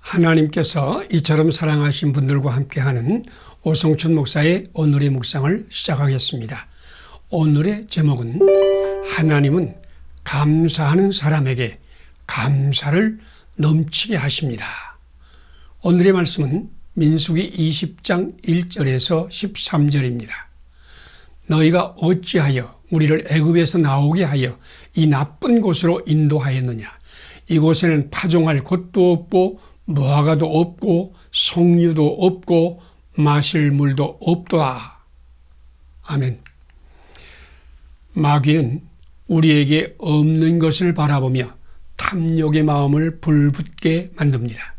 하나님께서 이처럼 사랑하신 분들과 함께하는 오성춘 목사의 오늘의 묵상을 시작하겠습니다. 오늘의 제목은 하나님은 감사하는 사람에게 감사를 넘치게 하십니다. 오늘의 말씀은 민수기 20장 1절에서 13절입니다. 너희가 어찌하여 우리를 애굽에서 나오게 하여 이 나쁜 곳으로 인도하였느냐. 이곳에는 파종할 곳도 없고 무화과도 없고 석류도 없고 마실 물도 없도다. 아멘. 마귀는 우리에게 없는 것을 바라보며 탐욕의 마음을 불붙게 만듭니다.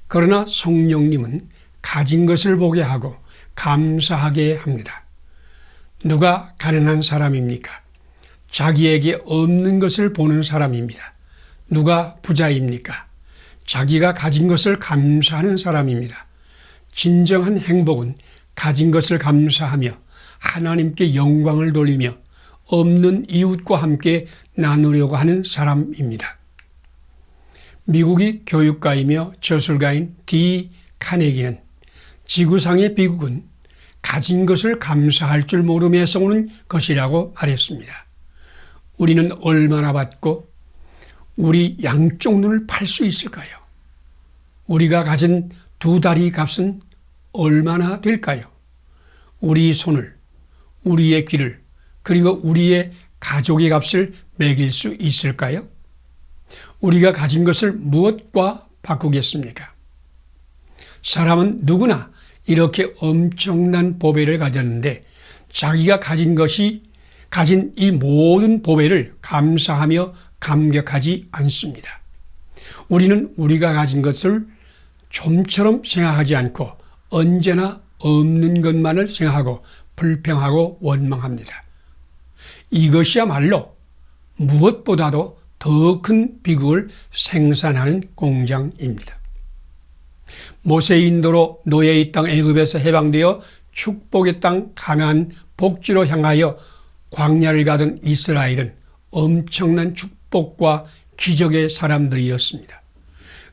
그러나 성령님은 가진 것을 보게 하고 감사하게 합니다. 누가 가난한 사람입니까? 자기에게 없는 것을 보는 사람입니다. 누가 부자입니까? 자기가 가진 것을 감사하는 사람입니다. 진정한 행복은 가진 것을 감사하며 하나님께 영광을 돌리며 없는 이웃과 함께 나누려고 하는 사람입니다. 미국의 교육가이며 저술가인 디 카네기는 지구상의 비극은 가진 것을 감사할 줄 모름에서 오는 것이라고 말했습니다. 우리는 얼마나 받고 우리 양쪽 눈을 팔 수 있을까요? 우리가 가진 2다리 값은 얼마나 될까요? 우리 손을, 우리의 귀를, 그리고 우리의 가족의 값을 매길 수 있을까요? 우리가 가진 것을 무엇과 바꾸겠습니까? 사람은 누구나 이렇게 엄청난 보배를 가졌는데 자기가 가진 이 모든 보배를 감사하며 감격하지 않습니다. 우리는 우리가 가진 것을 좀처럼 생각하지 않고 언제나 없는 것만을 생각하고 불평하고 원망합니다. 이것이야말로 무엇보다도 더 큰 비극을 생산하는 공장입니다. 모세의 인도로 노예의 땅 애굽에서 해방되어 축복의 땅 가나안 복지로 향하여 광야를 가던 이스라엘은 엄청난 축복과 기적의 사람들이었습니다.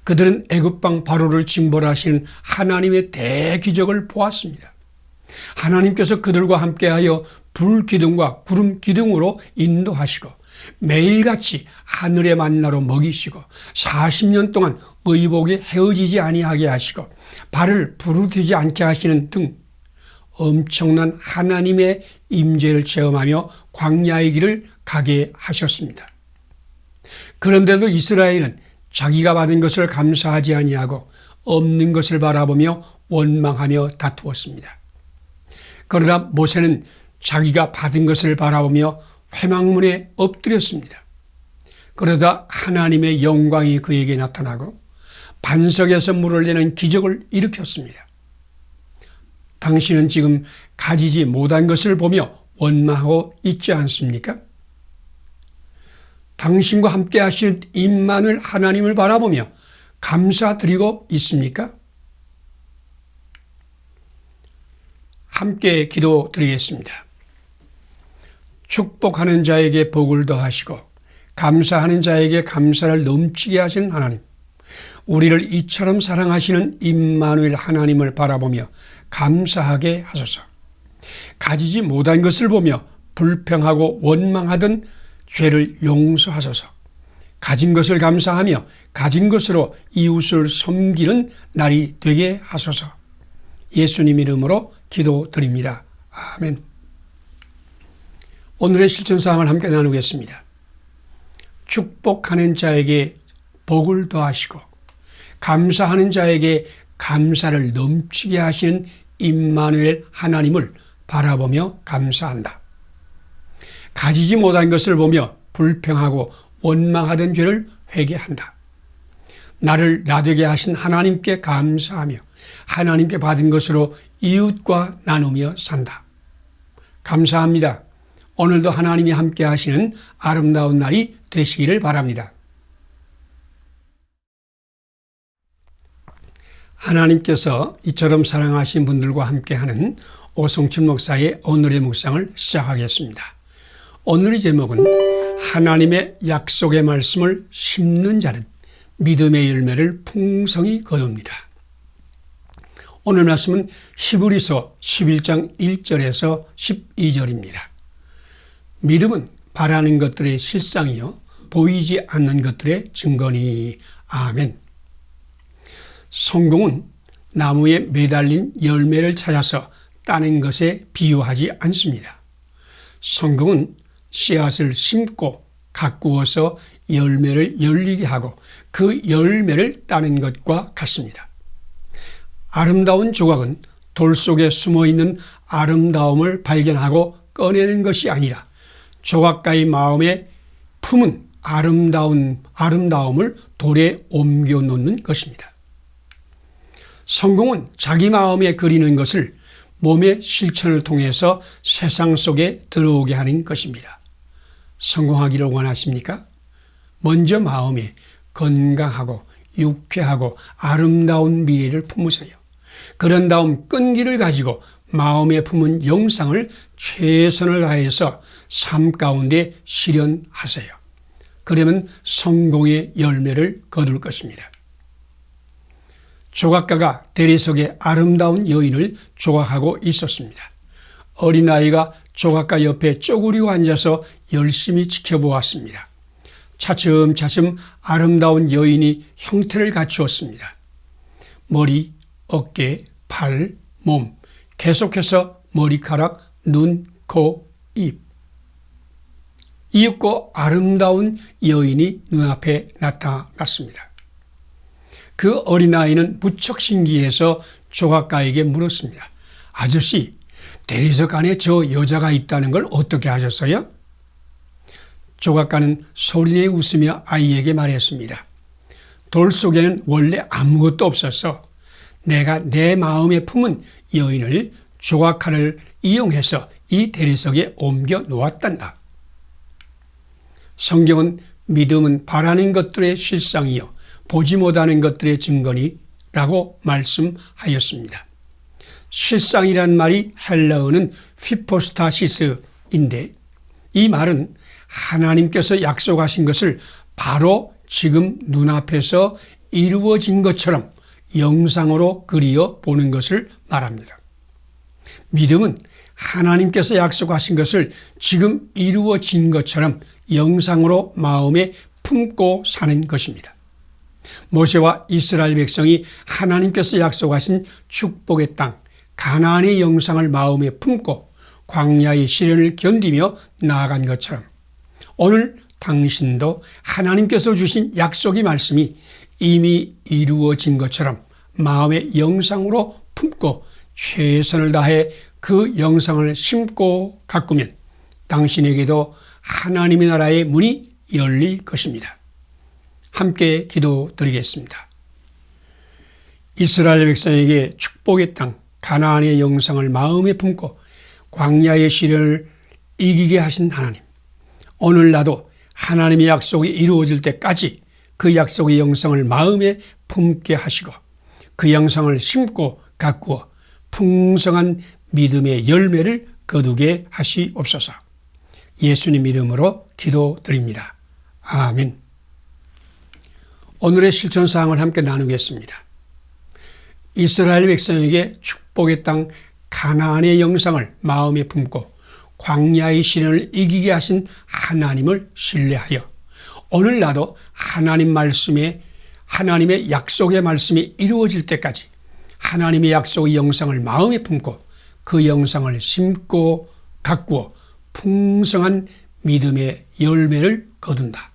그들은 애굽 왕 바로를 징벌하시는 하나님의 대기적을 보았습니다. 하나님께서 그들과 함께하여 불기둥과 구름기둥으로 인도하시고 매일같이 하늘의 만나로 먹이시고 40년 동안 의복이 헤어지지 아니하게 하시고 발을 부르뜨지 않게 하시는 등 엄청난 하나님의 임재를 체험하며 광야의 길을 가게 하셨습니다. 그런데도 이스라엘은 자기가 받은 것을 감사하지 아니하고 없는 것을 바라보며 원망하며 다투었습니다. 그러나 모세는 자기가 받은 것을 바라보며 회막문에 엎드렸습니다. 그러다 하나님의 영광이 그에게 나타나고 반석에서 물을 내는 기적을 일으켰습니다. 당신은 지금 가지지 못한 것을 보며 원망하고 있지 않습니까? 당신과 함께 하시는 임마누엘 하나님을 바라보며 감사드리고 있습니까? 함께 기도드리겠습니다. 축복하는 자에게 복을 더하시고 감사하는 자에게 감사를 넘치게 하시는 하나님, 우리를 이처럼 사랑하시는 임마누엘 하나님을 바라보며 감사하게 하소서. 가지지 못한 것을 보며 불평하고 원망하던 죄를 용서하소서. 가진 것을 감사하며 가진 것으로 이웃을 섬기는 날이 되게 하소서. 예수님 이름으로 기도드립니다. 아멘. 오늘의 실천사항을 함께 나누겠습니다. 축복하는 자에게 복을 더하시고 감사하는 자에게 감사를 넘치게 하시는 임마누엘 하나님을 바라보며 감사한다. 가지지 못한 것을 보며 불평하고 원망하던 죄를 회개한다. 나를 나되게 하신 하나님께 감사하며 하나님께 받은 것으로 이웃과 나누며 산다. 감사합니다. 오늘도 하나님이 함께 하시는 아름다운 날이 되시기를 바랍니다. 하나님께서 이처럼 사랑하신 분들과 함께하는 오성춘 목사의 오늘의 묵상을 시작하겠습니다. 오늘의 제목은 하나님의 약속의 말씀을 심는 자는 믿음의 열매를 풍성히 거둡니다. 오늘 말씀은 히브리서 11장 1절에서 12절입니다. 믿음은 바라는 것들의 실상이요 보이지 않는 것들의 증거니. 아멘. 성공은 나무에 매달린 열매를 찾아서 따는 것에 비유하지 않습니다. 성공은 씨앗을 심고 가꾸어서 열매를 열리게 하고 그 열매를 따는 것과 같습니다. 아름다운 조각은 돌 속에 숨어있는 아름다움을 발견하고 꺼내는 것이 아니라 조각가의 마음에 품은 아름다움을 돌에 옮겨 놓는 것입니다. 성공은 자기 마음에 그리는 것을 몸의 실천을 통해서 세상 속에 들어오게 하는 것입니다. 성공하기를 원하십니까? 먼저 마음에 건강하고 유쾌하고 아름다운 미래를 품으세요. 그런 다음 끈기를 가지고 마음에 품은 영상을 최선을 다해서 삶 가운데 실현하세요. 그러면 성공의 열매를 거둘 것입니다. 조각가가 대리석에 아름다운 여인을 조각하고 있었습니다. 어린아이가 조각가 옆에 쪼그리고 앉아서 열심히 지켜보았습니다. 차츰차츰 아름다운 여인이 형태를 갖추었습니다. 머리, 어깨, 팔, 몸, 계속해서 머리카락, 눈, 코, 입. 이윽고 아름다운 여인이 눈앞에 나타났습니다. 그 어린아이는 무척 신기해서 조각가에게 물었습니다. 아저씨, 대리석 안에 저 여자가 있다는 걸 어떻게 아셨어요? 조각가는 소리내 웃으며 아이에게 말했습니다. 돌 속에는 원래 아무것도 없었어. 내가 내 마음에 품은 여인을 조각칼을 이용해서 이 대리석에 옮겨 놓았단다. 성경은 믿음은 바라는 것들의 실상이요 보지 못하는 것들의 증거니라고 말씀하였습니다. 실상이란 말이 헬라어는 휘포스타시스인데 이 말은 하나님께서 약속하신 것을 바로 지금 눈앞에서 이루어진 것처럼 영상으로 그리어 보는 것을 말합니다. 믿음은 하나님께서 약속하신 것을 지금 이루어진 것처럼 영상으로 마음에 품고 사는 것입니다. 모세와 이스라엘 백성이 하나님께서 약속하신 축복의 땅 가나안의 영상을 마음에 품고 광야의 시련을 견디며 나아간 것처럼 오늘 당신도 하나님께서 주신 약속의 말씀이 이미 이루어진 것처럼 마음의 영상으로 품고 최선을 다해 그 영상을 심고 가꾸면 당신에게도 하나님의 나라의 문이 열릴 것입니다. 함께 기도드리겠습니다. 이스라엘 백성에게 축복의 땅 가나안의 영상을 마음에 품고 광야의 시련을 이기게 하신 하나님, 오늘 나도 하나님의 약속이 이루어질 때까지 그 약속의 영상을 마음에 품게 하시고 그 영상을 심고 가꾸어 풍성한 믿음의 열매를 거두게 하시옵소서. 예수님 이름으로 기도드립니다. 아멘. 오늘의 실천사항을 함께 나누겠습니다. 이스라엘 백성에게 축복의 땅 가나안의 영상을 마음에 품고 광야의 시련을 이기게 하신 하나님을 신뢰하여 오늘 나도 하나님의 약속의 말씀이 이루어질 때까지 하나님의 약속의 영상을 마음에 품고 그 영상을 심고 가꾸어 풍성한 믿음의 열매를 거둔다.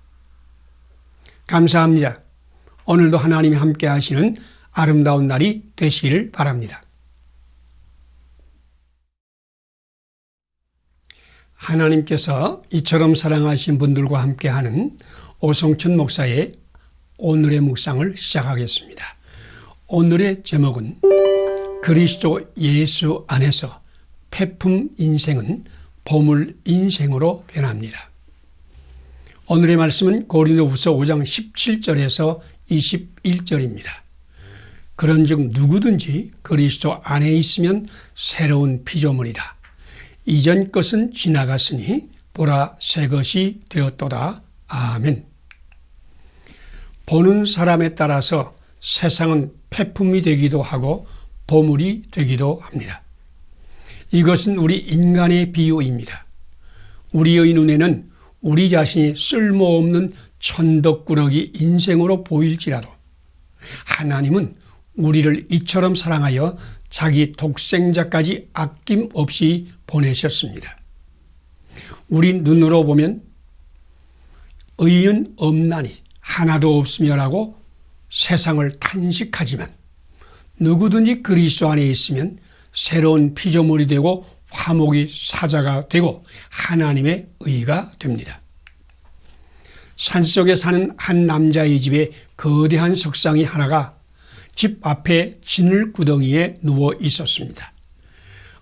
감사합니다. 오늘도 하나님이 함께 하시는 아름다운 날이 되시기를 바랍니다. 하나님께서 이처럼 사랑하신 분들과 함께하는 오성춘 목사의 오늘의 묵상을 시작하겠습니다. 오늘의 제목은 그리스도 예수 안에서 폐품 인생은 보물 인생으로 변합니다. 오늘의 말씀은 고린도후서 5장 17절에서 21절입니다. 그런즉 누구든지 그리스도 안에 있으면 새로운 피조물이다. 이전 것은 지나갔으니 보라 새 것이 되었도다. 아멘. 보는 사람에 따라서 세상은 폐품이 되기도 하고 보물이 되기도 합니다. 이것은 우리 인간의 비유입니다. 우리의 눈에는 우리 자신이 쓸모없는 천덕꾸러기 인생으로 보일지라도 하나님은 우리를 이처럼 사랑하여 자기 독생자까지 아낌없이 보내셨습니다. 우리 눈으로 보면 의인 없나니 하나도 없으며라고 세상을 탄식하지만 누구든지 그리스도 안에 있으면 새로운 피조물이 되고 화목의 사자가 되고 하나님의 의가 됩니다. 산속에 사는 한 남자의 집에 거대한 석상이 하나가 집 앞에 진흙구덩이에 누워 있었습니다.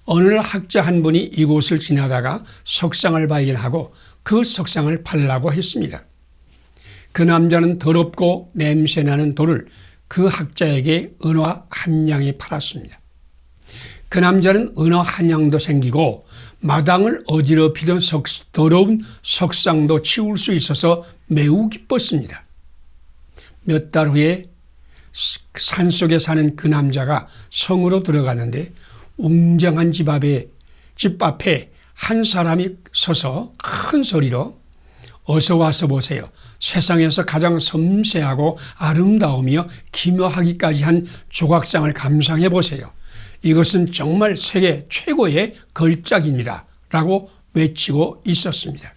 어느 날 학자 한 분이 이곳을 지나다가 석상을 발견하고 그 석상을 팔라고 했습니다. 그 남자는 더럽고 냄새나는 돌을 그 학자에게 은화 한 양에 팔았습니다. 그 남자는 은화 한 양도 생기고 마당을 어지럽히던 더러운 석상도 치울 수 있어서 매우 기뻤습니다. 몇 달 후에 산속에 사는 그 남자가 성으로 들어갔는데 웅장한 집 앞에 한 사람이 서서 큰 소리로 어서 와서 보세요. 세상에서 가장 섬세하고 아름다우며 기묘하기까지 한 조각상을 감상해 보세요. 이것은 정말 세계 최고의 걸작입니다. 라고 외치고 있었습니다.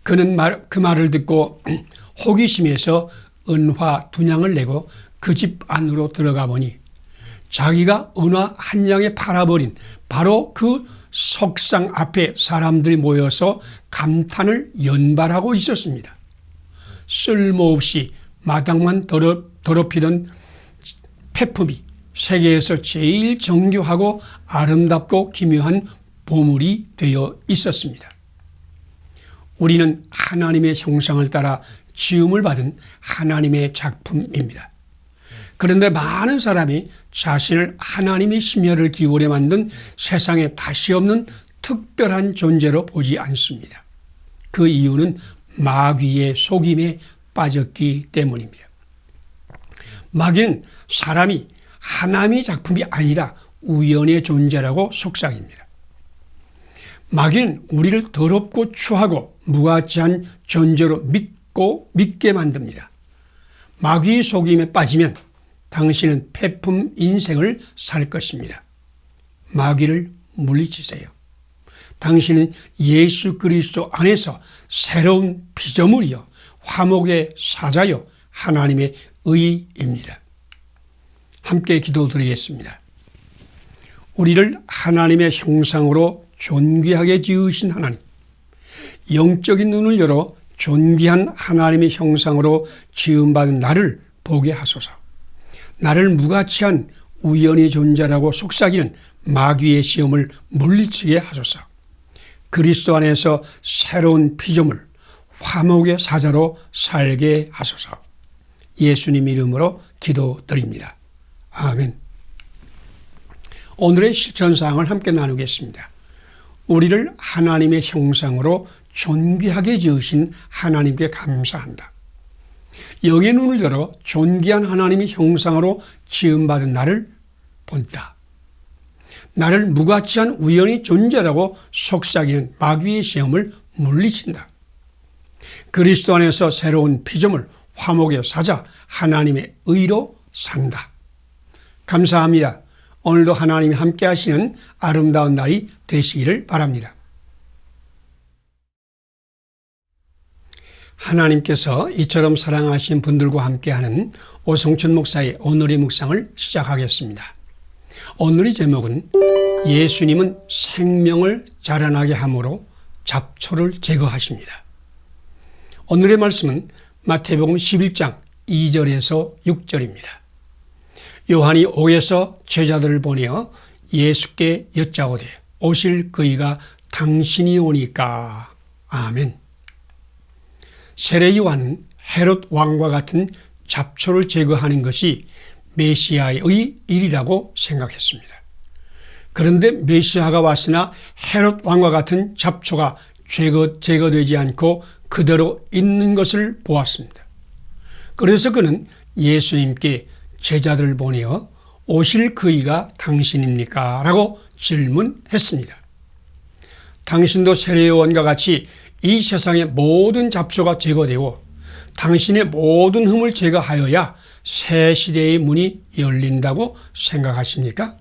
그는 그 말을 듣고 호기심에서 은화 2냥을 내고 그 집 안으로 들어가 보니 자기가 은화 한 양에 팔아버린 바로 그 석상 앞에 사람들이 모여서 감탄을 연발하고 있었습니다. 쓸모없이 마당만 더럽히던 폐품이 세계에서 제일 정교하고 아름답고 기묘한 보물이 되어 있었습니다. 우리는 하나님의 형상을 따라 지음을 받은 하나님의 작품입니다. 그런데 많은 사람이 자신을 하나님의 심혈을 기울여 만든 세상에 다시 없는 특별한 존재로 보지 않습니다. 그 이유는 마귀의 속임에 빠졌기 때문입니다. 마귀는 사람이 하나님의 작품이 아니라 우연의 존재라고 속삭입니다. 마귀는 우리를 더럽고 추하고 무가치한 존재로 믿게 만듭니다. 마귀의 속임에 빠지면 당신은 폐품 인생을 살 것입니다. 마귀를 물리치세요. 당신은 예수 그리스도 안에서 새로운 피조물이요 화목의 사자요 하나님의 의입니다. 함께 기도드리겠습니다. 우리를 하나님의 형상으로 존귀하게 지으신 하나님, 영적인 눈을 열어 존귀한 하나님의 형상으로 지음받은 나를 보게 하소서. 나를 무가치한 우연의 존재라고 속삭이는 마귀의 시험을 물리치게 하소서. 그리스도 안에서 새로운 피조물, 화목의 사자로 살게 하소서. 예수님 이름으로 기도드립니다. 아멘. 오늘의 실천사항을 함께 나누겠습니다. 우리를 하나님의 형상으로 존귀하게 지으신 하나님께 감사한다. 영의 눈을 열어 존귀한 하나님의 형상으로 지음받은 나를 본다. 나를 무가치한 우연의 존재라고 속삭이는 마귀의 시험을 물리친다. 그리스도 안에서 새로운 피조물, 화목의 사자, 하나님의 의로 산다. 감사합니다. 오늘도 하나님이 함께 하시는 아름다운 날이 되시기를 바랍니다. 하나님께서 이처럼 사랑하신 분들과 함께하는 오성춘 목사의 오늘의 묵상을 시작하겠습니다. 오늘의 제목은 예수님은 생명을 자라나게 함으로 잡초를 제거하십니다. 오늘의 말씀은 마태복음 11장 2절에서 6절입니다. 요한이 옥에서 제자들을 보내어 예수께 여짜오되 오실 그이가 당신이 오니까. 아멘. 세례 요한은 헤롯 왕과 같은 잡초를 제거하는 것이 메시아의 일이라고 생각했습니다. 그런데 메시아가 왔으나 헤롯 왕과 같은 잡초가 제거되지 않고 그대로 있는 것을 보았습니다. 그래서 그는 예수님께 제자들을 보내어 오실 그이가 당신입니까? 라고 질문했습니다. 당신도 세례요한과 같이 이 세상의 모든 잡초가 제거되고 당신의 모든 흠을 제거하여야 새 시대의 문이 열린다고 생각하십니까?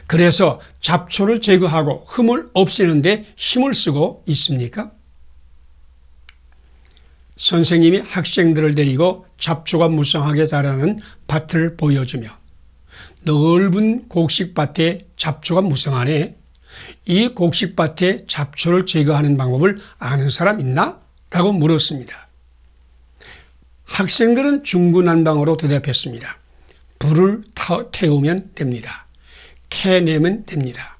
그래서 잡초를 제거하고 흠을 없애는 데 힘을 쓰고 있습니까? 선생님이 학생들을 데리고 잡초가 무성하게 자라는 밭을 보여주며 넓은 곡식밭에 잡초가 무성하네. 이 곡식밭에 잡초를 제거하는 방법을 아는 사람 있나? 라고 물었습니다. 학생들은 중구난방으로 대답했습니다. 불을 태우면 됩니다. 캐내면 됩니다.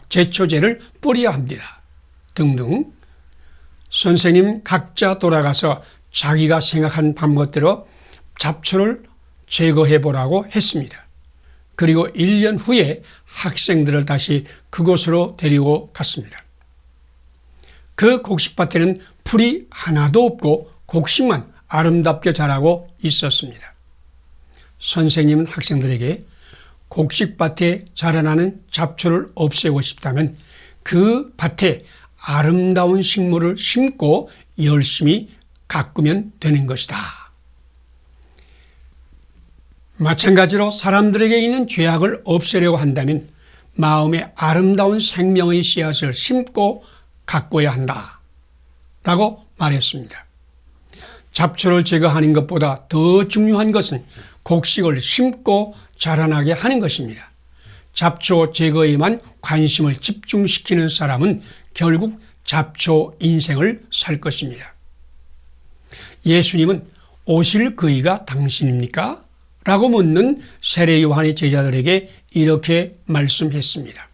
제초제를 뿌려야 합니다. 등등. 선생님 각자 돌아가서 자기가 생각한 방법대로 잡초를 제거해 보라고 했습니다. 그리고 1년 후에 학생들을 다시 그곳으로 데리고 갔습니다. 그 곡식밭에는 풀이 하나도 없고 곡식만 아름답게 자라고 있었습니다. 선생님은 학생들에게 곡식밭에 자라나는 잡초를 없애고 싶다면 그 밭에 아름다운 식물을 심고 열심히 가꾸면 되는 것이다. 마찬가지로 사람들에게 있는 죄악을 없애려고 한다면 마음에 아름다운 생명의 씨앗을 심고 가꿔야 한다. 라고 말했습니다. 잡초를 제거하는 것보다 더 중요한 것은 곡식을 심고 자라나게 하는 것입니다. 잡초 제거에만 관심을 집중시키는 사람은 결국 잡초 인생을 살 것입니다. 예수님은 오실 그이가 당신입니까? 라고 묻는 세례 요한의 제자들에게 이렇게 말씀했습니다.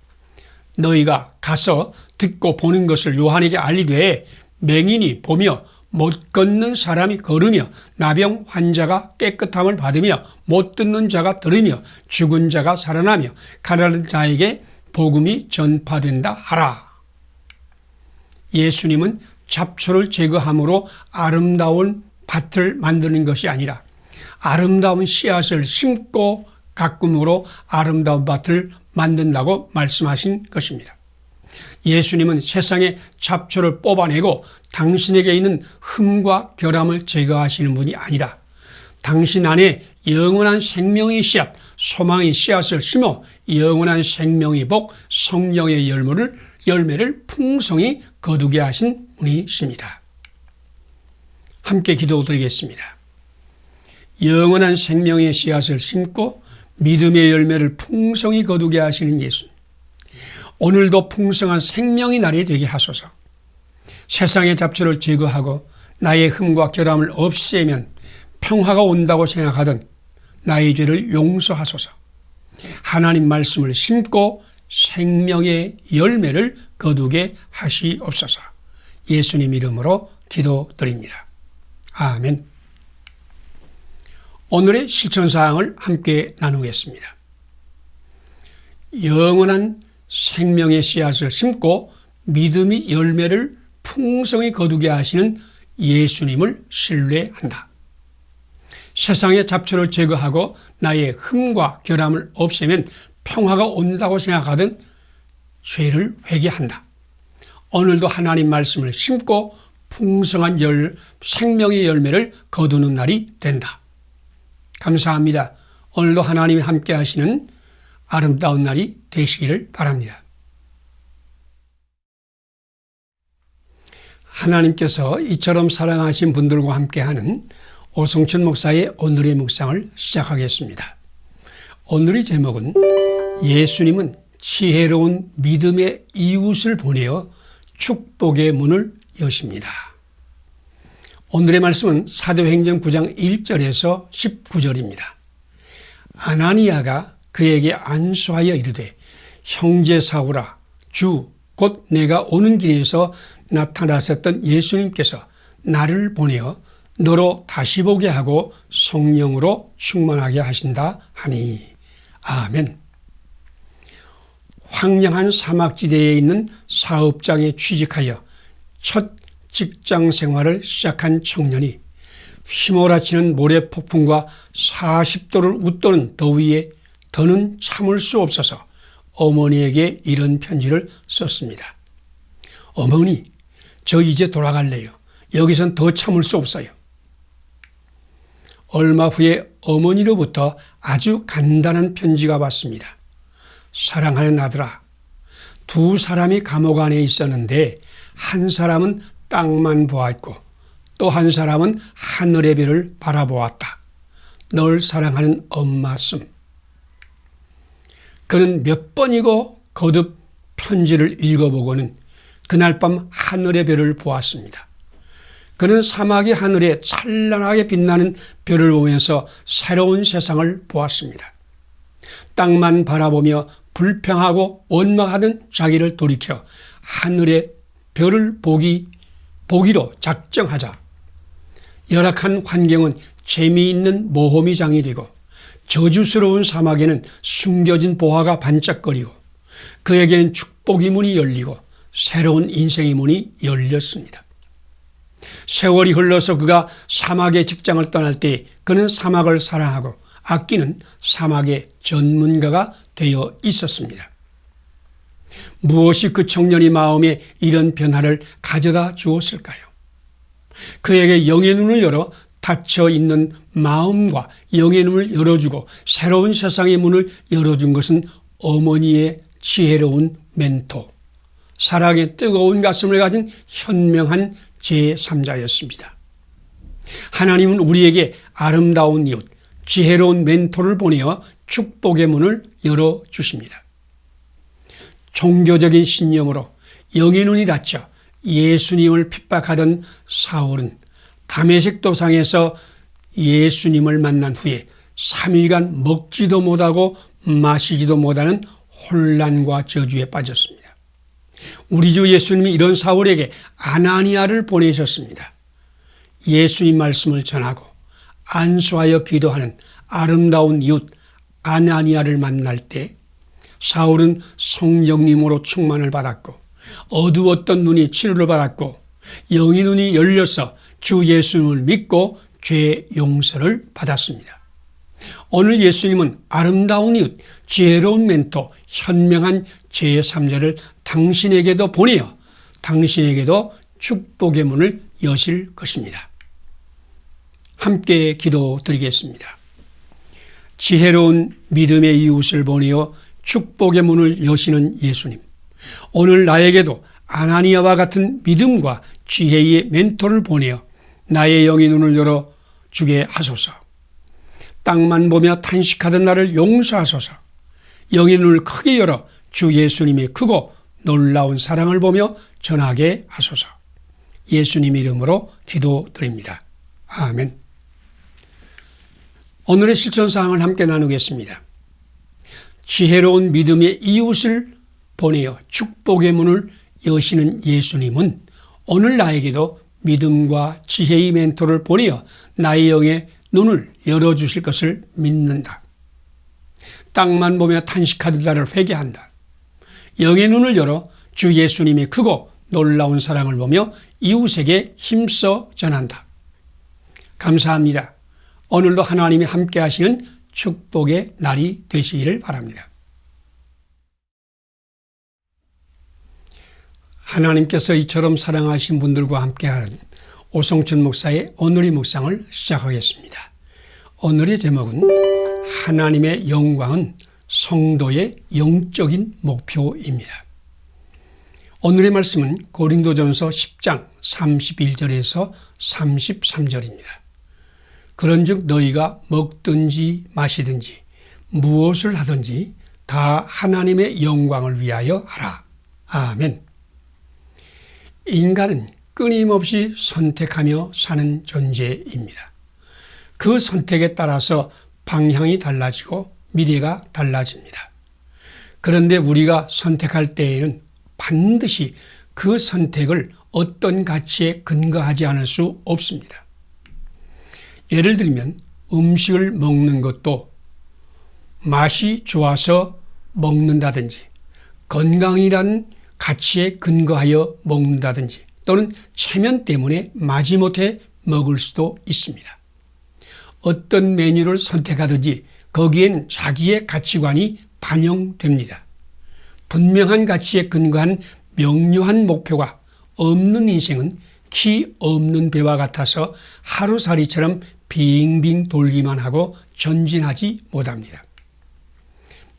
너희가 가서 듣고 보는 것을 요한에게 알리되 맹인이 보며 못 걷는 사람이 걸으며 나병 환자가 깨끗함을 받으며 못 듣는 자가 들으며 죽은 자가 살아나며 가난한 자에게 복음이 전파된다 하라. 예수님은 잡초를 제거함으로 아름다운 밭을 만드는 것이 아니라 아름다운 씨앗을 심고 가꿈으로 아름다운 밭을 만든다고 말씀하신 것입니다. 예수님은 세상의 잡초를 뽑아내고 당신에게 있는 흠과 결함을 제거하시는 분이 아니라 당신 안에 영원한 생명의 씨앗, 소망의 씨앗을 심어 영원한 생명의 복, 성령의 열매를 풍성히 거두게 하신 분이십니다. 함께 기도드리겠습니다. 영원한 생명의 씨앗을 심고 믿음의 열매를 풍성히 거두게 하시는 예수, 오늘도 풍성한 생명의 날이 되게 하소서. 세상의 잡초를 제거하고 나의 흠과 결함을 없애면 평화가 온다고 생각하던 나의 죄를 용서하소서. 하나님 말씀을 심고 생명의 열매를 거두게 하시옵소서. 예수님 이름으로 기도드립니다. 아멘. 오늘의 실천사항을 함께 나누겠습니다. 영원한 생명의 씨앗을 심고 믿음의 열매를 풍성히 거두게 하시는 예수님을 신뢰한다. 세상의 잡초를 제거하고 나의 흠과 결함을 없애면 평화가 온다고 생각하던 죄를 회개한다. 오늘도 하나님 말씀을 심고 풍성한 생명의 열매를 거두는 날이 된다. 감사합니다. 오늘도 하나님이 함께 하시는 아름다운 날이 되시기를 바랍니다. 하나님께서 이처럼 사랑하신 분들과 함께하는 오성춘 목사의 오늘의 묵상을 시작하겠습니다. 오늘의 제목은 예수님은 지혜로운 믿음의 이웃을 보내어 축복의 문을 여십니다. 오늘의 말씀은 사도행전 9장 1절에서 19절입니다. 아나니아가 그에게 안수하여 이르되 형제 사울아, 주 곧 내가 오는 길에서 나타나셨던 예수님께서 나를 보내어 너로 다시 보게 하고 성령으로 충만하게 하신다 하니. 아멘. 황량한 사막지대에 있는 사업장에 취직하여 첫 직장 생활을 시작한 청년이 휘몰아치는 모래폭풍과 40도를 웃도는 더위에 더는 참을 수 없어서 어머니에게 이런 편지를 썼습니다. 어머니, 저 이제 돌아갈래요. 여기선 더 참을 수 없어요. 얼마 후에 어머니로부터 아주 간단한 편지가 왔습니다. 사랑하는 아들아, 두 사람이 감옥 안에 있었는데 한 사람은 땅만 보았고 또 한 사람은 하늘의 별을 바라보았다. 널 사랑하는 엄마 씀. 그는 몇 번이고 거듭 편지를 읽어보고는 그날 밤 하늘의 별을 보았습니다. 그는 사막의 하늘에 찬란하게 빛나는 별을 보면서 새로운 세상을 보았습니다. 땅만 바라보며 불평하고 원망하던 자기를 돌이켜 하늘의 별을 보기로 작정하자 열악한 환경은 재미있는 모험이장이 되고 저주스러운 사막에는 숨겨진 보화가 반짝거리고 그에게는 축복의 문이 열리고 새로운 인생의 문이 열렸습니다. 세월이 흘러서 그가 사막의 직장을 떠날 때 그는 사막을 사랑하고 아끼는 사막의 전문가가 되어 있었습니다. 무엇이 그 청년의 마음에 이런 변화를 가져다 주었을까요? 그에게 영의 눈을 열어 닫혀 있는 마음과 영의 눈을 열어주고 새로운 세상의 문을 열어준 것은 어머니의 지혜로운 멘토, 사랑의 뜨거운 가슴을 가진 현명한 제3자였습니다. 하나님은 우리에게 아름다운 이웃, 지혜로운 멘토를 보내어 축복의 문을 열어주십니다. 종교적인 신념으로 영의 눈이 닫혀 예수님을 핍박하던 사울은 다메섹 도상에서 예수님을 만난 후에 3일간 먹지도 못하고 마시지도 못하는 혼란과 저주에 빠졌습니다. 우리 주 예수님이 이런 사울에게 아나니아를 보내셨습니다. 예수님 말씀을 전하고 안수하여 기도하는 아름다운 이웃 아나니아를 만날 때 사울은 성령님으로 충만을 받았고 어두웠던 눈이 치료를 받았고 영의 눈이 열려서 주 예수님을 믿고 죄 용서를 받았습니다. 오늘 예수님은 아름다운 이웃, 지혜로운 멘토, 현명한 제3자를 당신에게도 보내어 당신에게도 축복의 문을 여실 것입니다. 함께 기도드리겠습니다. 지혜로운 믿음의 이웃을 보내어 축복의 문을 여시는 예수님, 오늘 나에게도 아나니아와 같은 믿음과 지혜의 멘토를 보내어 나의 영의 눈을 열어 주게 하소서. 땅만 보며 탄식하던 나를 용서하소서. 영의 눈을 크게 열어 주 예수님의 크고 놀라운 사랑을 보며 전하게 하소서. 예수님 이름으로 기도드립니다. 아멘. 오늘의 실천사항을 함께 나누겠습니다. 지혜로운 믿음의 이웃을 보내어 축복의 문을 여시는 예수님은 오늘 나에게도 믿음과 지혜의 멘토를 보내어 나의 영의 눈을 열어주실 것을 믿는다. 땅만 보며 탄식하던 나를 회개한다. 영의 눈을 열어 주 예수님의 크고 놀라운 사랑을 보며 이웃에게 힘써 전한다. 감사합니다. 오늘도 하나님이 함께 하시는 축복의 날이 되시기를 바랍니다. 하나님께서 이처럼 사랑하신 분들과 함께하는 오성춘 목사의 오늘의 묵상을 시작하겠습니다. 오늘의 제목은 하나님의 영광은 성도의 영적인 목표입니다. 오늘의 말씀은 고린도전서 10장 31절에서 33절입니다. 그런즉 너희가 먹든지 마시든지 무엇을 하든지 다 하나님의 영광을 위하여 하라. 아멘. 인간은 끊임없이 선택하며 사는 존재입니다. 그 선택에 따라서 방향이 달라지고 미래가 달라집니다. 그런데 우리가 선택할 때에는 반드시 그 선택을 어떤 가치에 근거하지 않을 수 없습니다. 예를 들면 음식을 먹는 것도 맛이 좋아서 먹는다든지 건강이라는 가치에 근거하여 먹는다든지 또는 체면 때문에 마지못해 먹을 수도 있습니다. 어떤 메뉴를 선택하든지 거기에는 자기의 가치관이 반영됩니다. 분명한 가치에 근거한 명료한 목표가 없는 인생은 키 없는 배와 같아서 하루살이처럼 빙빙 돌기만 하고 전진하지 못합니다.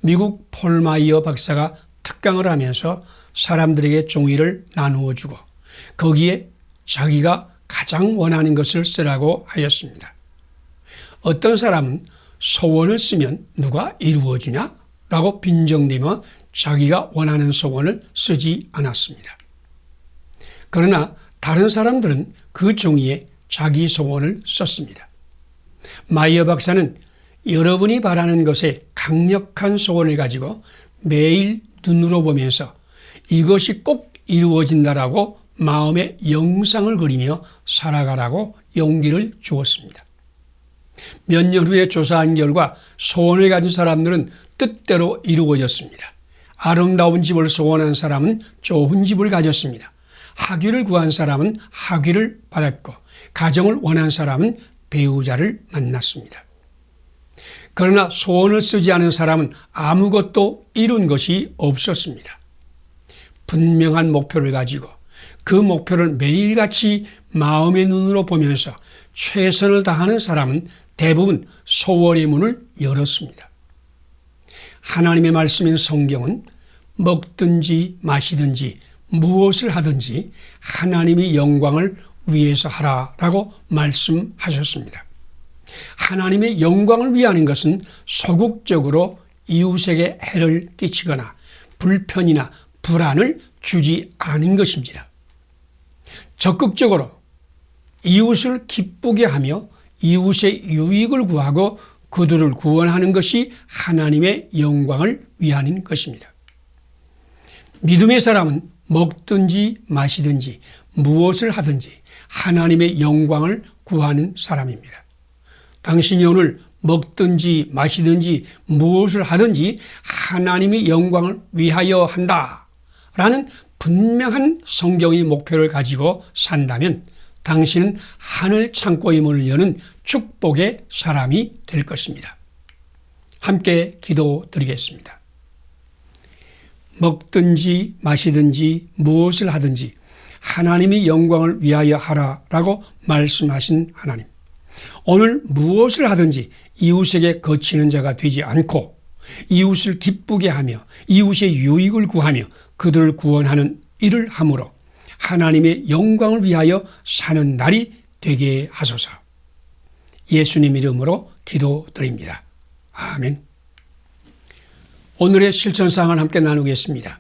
미국 폴 마이어 박사가 특강을 하면서 사람들에게 종이를 나누어 주고 거기에 자기가 가장 원하는 것을 쓰라고 하였습니다. 어떤 사람은 소원을 쓰면 누가 이루어주냐? 라고 빈정대며 자기가 원하는 소원을 쓰지 않았습니다. 그러나 다른 사람들은 그 종이에 자기 소원을 썼습니다. 마이어 박사는 여러분이 바라는 것에 강력한 소원을 가지고 매일 눈으로 보면서 이것이 꼭 이루어진다라고 마음의 영상을 그리며 살아가라고 용기를 주었습니다. 몇 년 후에 조사한 결과 소원을 가진 사람들은 뜻대로 이루어졌습니다. 아름다운 집을 소원한 사람은 좋은 집을 가졌습니다. 학위를 구한 사람은 학위를 받았고 가정을 원한 사람은 배우자를 만났습니다. 그러나 소원을 쓰지 않은 사람은 아무것도 이룬 것이 없었습니다. 분명한 목표를 가지고 그 목표를 매일같이 마음의 눈으로 보면서 최선을 다하는 사람은 대부분 소원의 문을 열었습니다. 하나님의 말씀인 성경은 먹든지 마시든지 무엇을 하든지 하나님의 영광을 위해서 하라라고 말씀하셨습니다. 하나님의 영광을 위하는 것은 소극적으로 이웃에게 해를 끼치거나 불편이나 불안을 주지 않은 것입니다. 적극적으로 이웃을 기쁘게 하며 이웃의 유익을 구하고 그들을 구원하는 것이 하나님의 영광을 위하는 것입니다. 믿음의 사람은 먹든지 마시든지 무엇을 하든지 하나님의 영광을 구하는 사람입니다. 당신이 오늘 먹든지 마시든지 무엇을 하든지 하나님의 영광을 위하여 한다라는 분명한 성경의 목표를 가지고 산다면 당신은 하늘 창고의 문을 여는 축복의 사람이 될 것입니다. 함께 기도드리겠습니다. 먹든지 마시든지 무엇을 하든지 하나님의 영광을 위하여 하라라고 말씀하신 하나님. 오늘 무엇을 하든지 이웃에게 거치는 자가 되지 않고 이웃을 기쁘게 하며 이웃의 유익을 구하며 그들을 구원하는 일을 함으로 하나님의 영광을 위하여 사는 날이 되게 하소서. 예수님 이름으로 기도드립니다. 아멘. 오늘의 실천사항을 함께 나누겠습니다.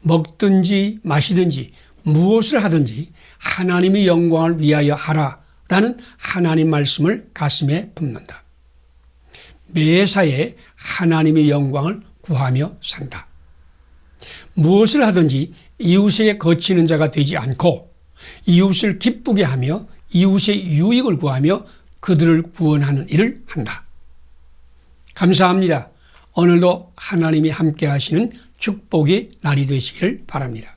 먹든지 마시든지 무엇을 하든지 하나님의 영광을 위하여 하라라는 하나님 말씀을 가슴에 품는다. 매사에 하나님의 영광을 구하며 산다. 무엇을 하든지 이웃에게 거치는 자가 되지 않고 이웃을 기쁘게 하며 이웃의 유익을 구하며 그들을 구원하는 일을 한다. 감사합니다. 오늘도 하나님이 함께 하시는 축복의 날이 되시기를 바랍니다.